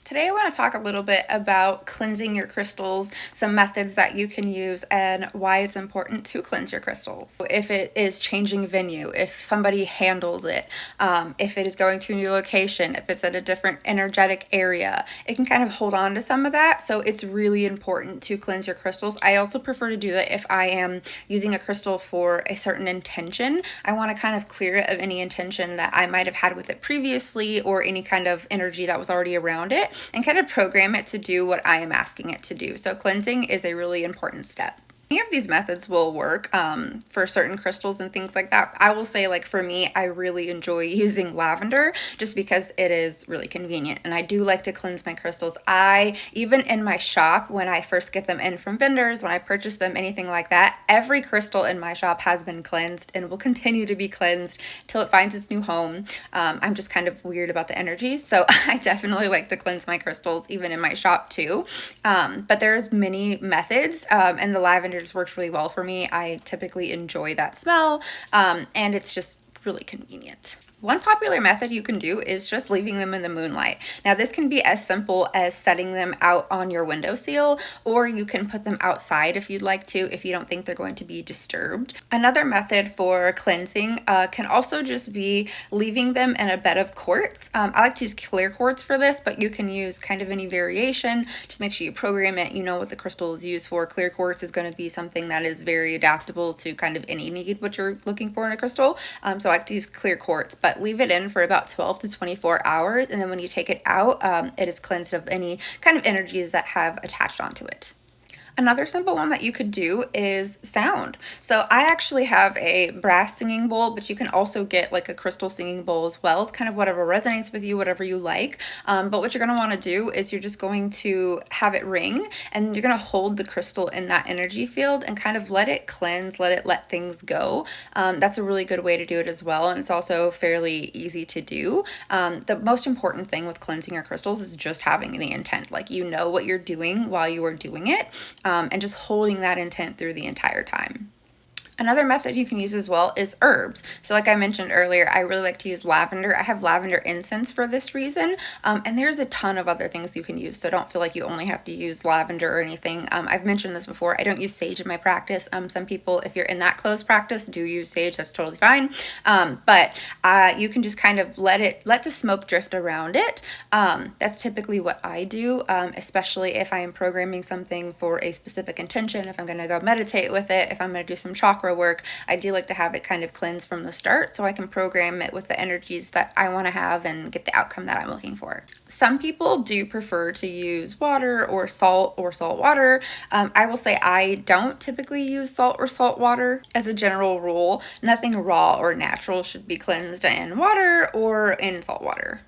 Today I want to talk a little bit about cleansing your crystals, some methods that you can use, and why it's important to cleanse your crystals. If it is changing venue, if somebody handles it, if it is going to a new location, if it's at a different energetic area, it can kind of hold on to some of that. So it's really important to cleanse your crystals. I also prefer to do that if I am using a crystal for a certain intention. I want to kind of clear it of any intention that I might have had with it previously or any kind of energy that was already around it, and kind of program it to do what I am asking it to do. So cleansing is a really important step. Any of these methods will work for certain crystals and things like that. I will say, like, for me, I really enjoy using lavender just because it is really convenient, and I do like to cleanse my crystals. Even in my shop, when I first get them in from vendors, when I purchase them, anything like that, every crystal in my shop has been cleansed and will continue to be cleansed till it finds its new home. I'm just kind of weird about the energy, so I definitely like to cleanse my crystals even in my shop too. But there's many methods, and the lavender just works really well for me. I typically enjoy that smell, and it's just really convenient. One popular method you can do is just leaving them in the moonlight. Now, this can be as simple as setting them out on your windowsill, or you can put them outside if you'd like to, if you don't think they're going to be disturbed. Another method for cleansing can also just be leaving them in a bed of quartz. I like to use clear quartz for this, but you can use kind of any variation. Just make sure you program it. You know what the crystal is used for. Clear quartz is going to be something that is very adaptable to kind of any need what you're looking for in a crystal. So I like to use clear quartz, but leave it in for about 12 to 24 hours, and then when you take it out, it is cleansed of any kind of energies that have attached onto it. Another simple one that you could do is sound. So I actually have a brass singing bowl, but you can also get like a crystal singing bowl as well. It's kind of whatever resonates with you, whatever you like. But what you're going to want to do is you're just going to have it ring, and you're going to hold the crystal in that energy field and kind of let it cleanse, let things go. That's a really good way to do it as well, and it's also fairly easy to do. The most important thing with cleansing your crystals is just having the intent. Like, you know what you're doing while you are doing it. And just holding that intent through the entire time. Another method you can use as well is herbs. So like I mentioned earlier, I really like to use lavender. I have lavender incense for this reason, and there's a ton of other things you can use, so don't feel like you only have to use lavender or anything. I've mentioned this before, I don't use sage in my practice. Some people, if you're in that close practice, do use sage. That's totally fine. But you can just kind of let the smoke drift around it. That's typically what I do, especially if I am programming something for a specific intention, if I'm going to go meditate with it, if I'm going to do some chakra work. I do like to have it kind of cleansed from the start so I can program it with the energies that I want to have and get the outcome that I'm looking for. Some people do prefer to use water or salt water. I will say I don't typically use salt or salt water. As a general rule, nothing raw or natural should be cleansed in water or in salt water.